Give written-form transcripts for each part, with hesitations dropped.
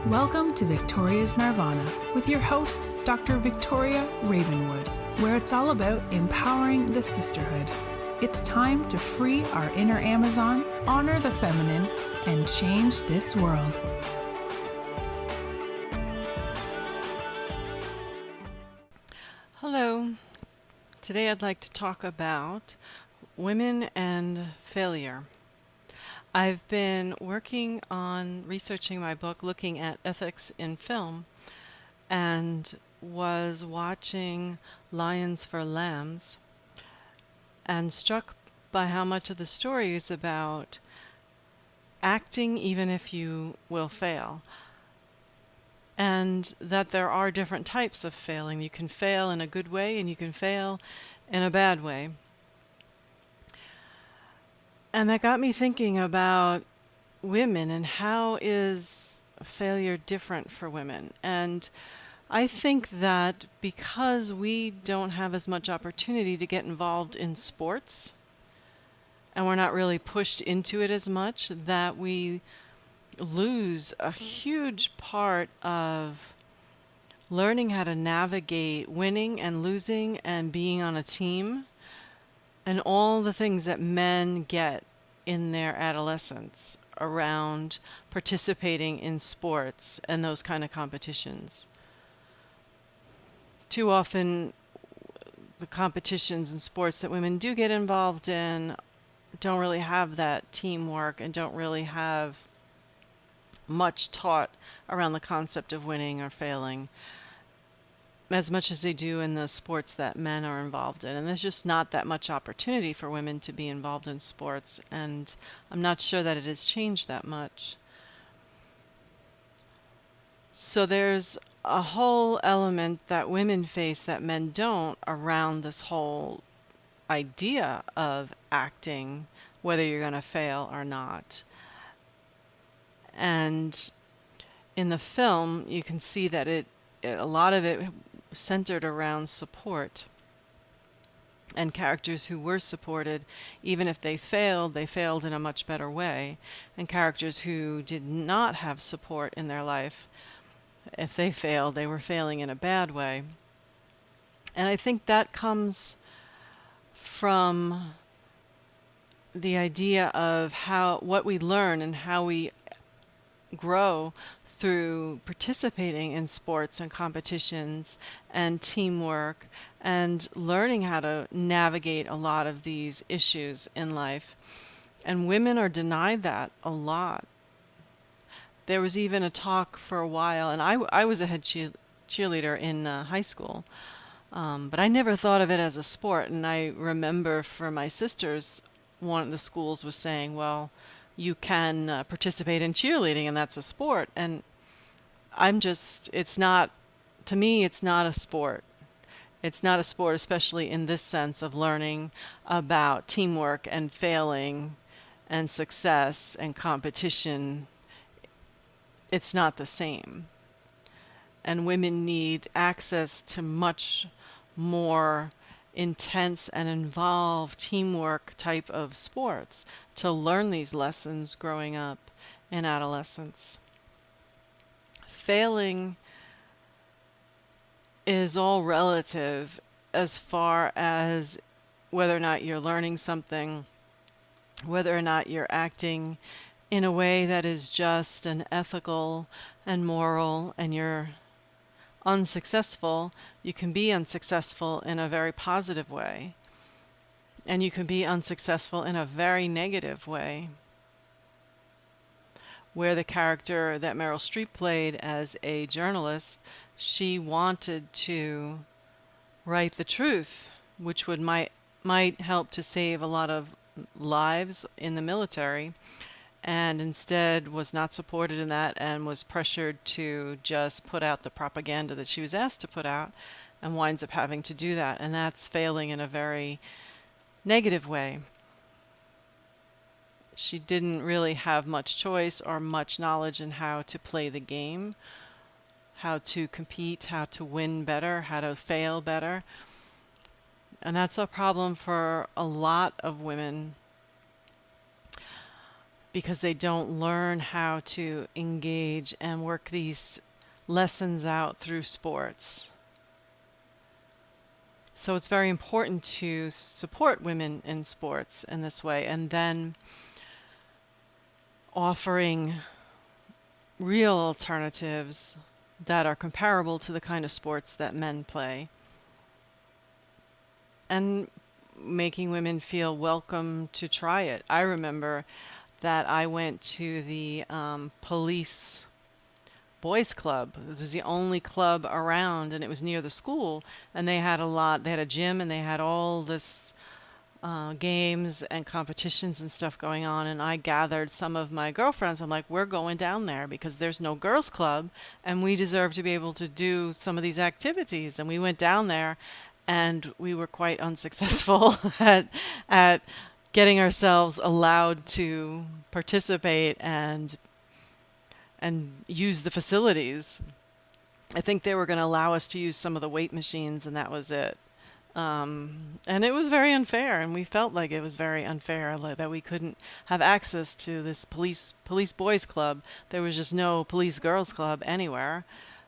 Welcome to Victoria's Nirvana with your host, Dr. Victoria Ravenwood, where it's all about empowering the sisterhood. It's time to free our inner Amazon, honor the feminine, and change this world. Hello. Today I'd like to talk about women and failure. I've been working on researching my book, looking at ethics in film, and was watching Lions for Lambs, and struck by how much of the story is about acting even if you will fail. And that there are different types of failing. You can fail in a good way and you can fail in a bad way. And that got me thinking about women and how is failure different for women. And I think that because we don't have as much opportunity to get involved in sports, and we're not really pushed into it as much, that we lose a huge part of learning how to navigate winning and losing and being on a team and all the things that men get in their adolescence around participating in sports and those kind of competitions. Too often, the competitions and sports that women do get involved in don't really have that teamwork and don't really have much taught around the concept of winning or failing as much as they do in the sports that men are involved in. And there's just not that much opportunity for women to be involved in sports, and I'm not sure that it has changed that much. So there's a whole element that women face that men don't around this whole idea of acting, whether you're going to fail or not. And in the film, you can see that a lot of it centered around support and characters who were supported. Even if they failed in a much better way. And characters who did not have support in their life, if they failed, they were failing in a bad way. And I think that comes from the idea of what we learn and how we grow through participating in sports and competitions and teamwork and learning how to navigate a lot of these issues in life. And women are denied that a lot. There was even a talk for a while, and I was a head cheerleader in high school, but I never thought of it as a sport. And I remember for my sisters, one of the schools was saying, well, you can participate in cheerleading and that's a sport. And it's not, to me, it's not a sport. It's not a sport, especially in this sense of learning about teamwork and failing and success and competition. It's not the same. And women need access to much more intense and involved teamwork type of sports to learn these lessons growing up in adolescence. Failing is all relative as far as whether or not you're learning something, whether or not you're acting in a way that is just and ethical and moral, and you're unsuccessful. You can be unsuccessful in a very positive way, and you can be unsuccessful in a very negative way. Where the character that Meryl Streep played as a journalist, she wanted to write the truth, which might help to save a lot of lives in the military, and instead was not supported in that and was pressured to just put out the propaganda that she was asked to put out, and winds up having to do that. And that's failing in a very negative way. She didn't really have much choice or much knowledge in how to play the game, how to compete, how to win better, how to fail better. And that's a problem for a lot of women. because they don't learn how to engage and work these lessons out through sports. So it's very important to support women in sports in this way, and then offering real alternatives that are comparable to the kind of sports that men play, and making women feel welcome to try it. I remember that I went to the police boys club. It was the only club around, and it was near the school, and they had a gym, and they had all this games and competitions and stuff going on. And I gathered some of my girlfriends. I'm like, we're going down there because there's no girls club, and we deserve to be able to do some of these activities. And we went down there, and we were quite unsuccessful at getting ourselves allowed to participate and use the facilities. I think they were going to allow us to use some of the weight machines, and that was it. And it was very unfair, and we felt like it was very unfair, like, that we couldn't have access to this police boys club. There was just no police girls club anywhere,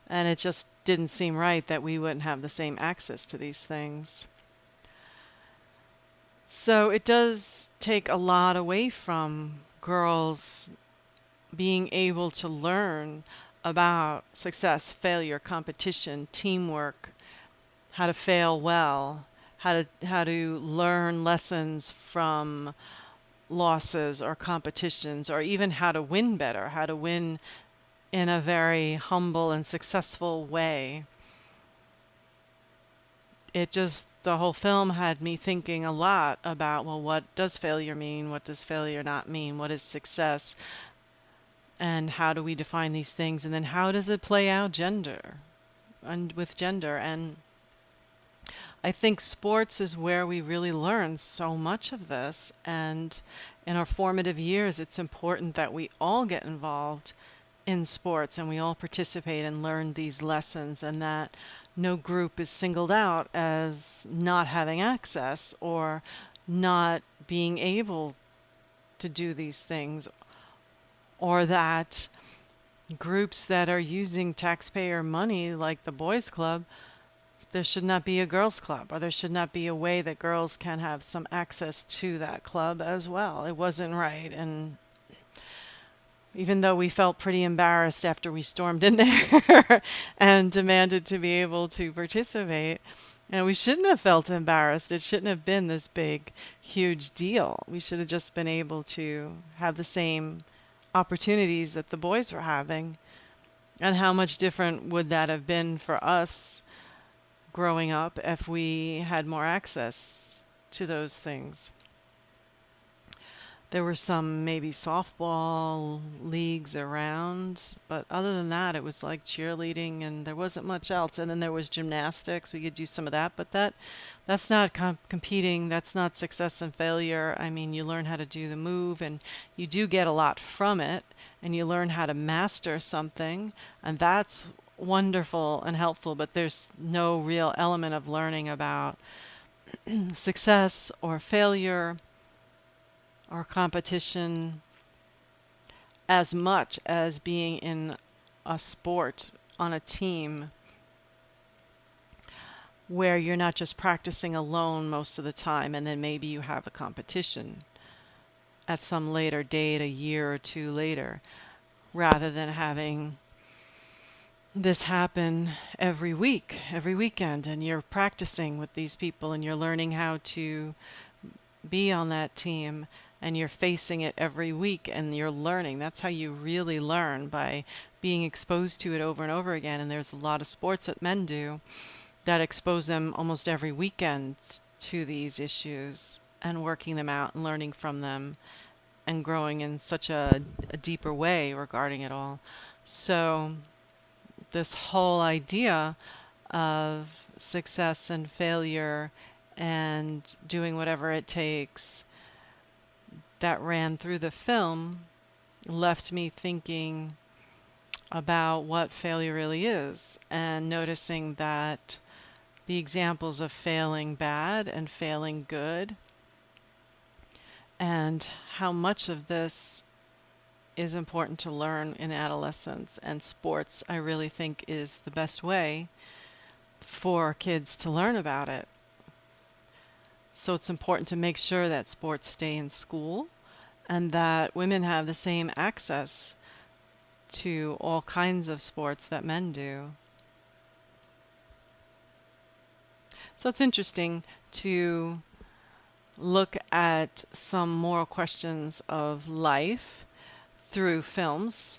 and it just didn't seem right that we wouldn't have the same access to these things. So it does take a lot away from girls being able to learn about success, failure, competition, teamwork, how to fail well, how to learn lessons from losses or competitions, or even how to win better, how to win in a very humble and successful way. The whole film had me thinking a lot about, well, what does failure mean? What does failure not mean? What is success? And how do we define these things? And then how does it play out with gender? And I think sports is where we really learn so much of this. And in our formative years, it's important that we all get involved in sports and we all participate and learn these lessons, and that no group is singled out as not having access or not being able to do these things, or that groups that are using taxpayer money, like the boys club, there should not be a girls club, or there should not be a way that girls can have some access to that club as well. It wasn't right. And even though we felt pretty embarrassed after we stormed in there and demanded to be able to participate, and we shouldn't have felt embarrassed. It shouldn't have been this big, huge deal. We should have just been able to have the same opportunities that the boys were having. And how much different would that have been for us growing up if we had more access to those things? There were some maybe softball leagues around, but other than that, it was like cheerleading, and there wasn't much else. And then there was gymnastics. We could do some of that, but that's not competing. That's not success and failure. I mean, you learn how to do the move, and you do get a lot from it, and you learn how to master something, and that's wonderful and helpful, but there's no real element of learning about success or failure or competition as much as being in a sport on a team where you're not just practicing alone most of the time, and then maybe you have a competition at some later date, a year or two later, rather than having this happen every week, every weekend, and you're practicing with these people and you're learning how to be on that team, and you're facing it every week and you're learning. That's how you really learn, by being exposed to it over and over again. And there's a lot of sports that men do that expose them almost every weekend to these issues and working them out and learning from them and growing in such a deeper way regarding it all. So this whole idea of success and failure and doing whatever it takes that ran through the film left me thinking about what failure really is, and noticing that the examples of failing bad and failing good, and how much of this is important to learn in adolescence, and sports, I really think, is the best way for kids to learn about it. So it's important to make sure that sports stay in school and that women have the same access to all kinds of sports that men do. So it's interesting to look at some moral questions of life through films.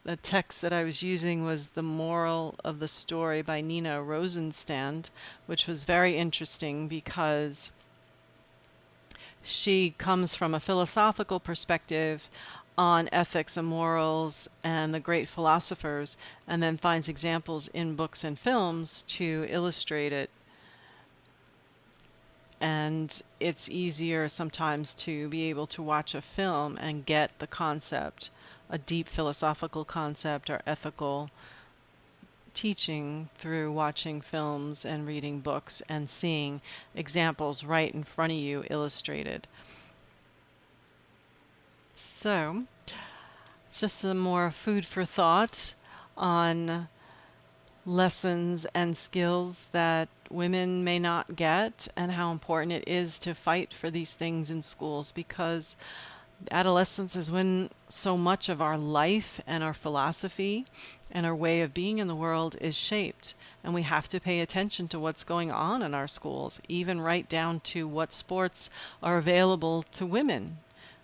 The text that I was using was The Moral of the Story by Nina Rosenstand, which was very interesting because she comes from a philosophical perspective on ethics and morals and the great philosophers, and then finds examples in books and films to illustrate it. And it's easier sometimes to be able to watch a film and get the concept, a deep philosophical concept or ethical teaching, through watching films and reading books and seeing examples right in front of you illustrated. So it's just some more food for thought on lessons and skills that women may not get, and how important it is to fight for these things in schools, because adolescence is when so much of our life and our philosophy and our way of being in the world is shaped. And we have to pay attention to what's going on in our schools, even right down to what sports are available to women.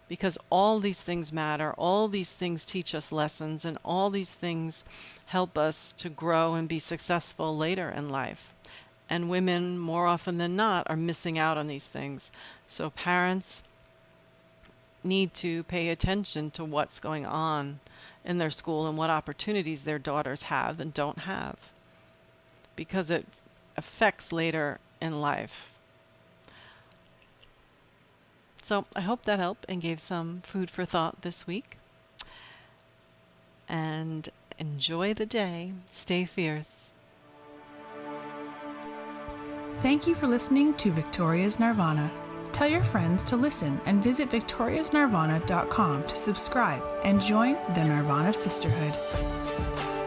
Because all these things matter, all these things teach us lessons, and all these things help us to grow and be successful later in life. And women, more often than not, are missing out on these things. So parents need to pay attention to what's going on in their school and what opportunities their daughters have and don't have, because it affects later in life. So I hope that helped and gave some food for thought this week. And enjoy the day. Stay fierce. Thank you for listening to Victoria's Nirvana. Tell your friends to listen and visit victoriasnirvana.com to subscribe and join the Nirvana Sisterhood.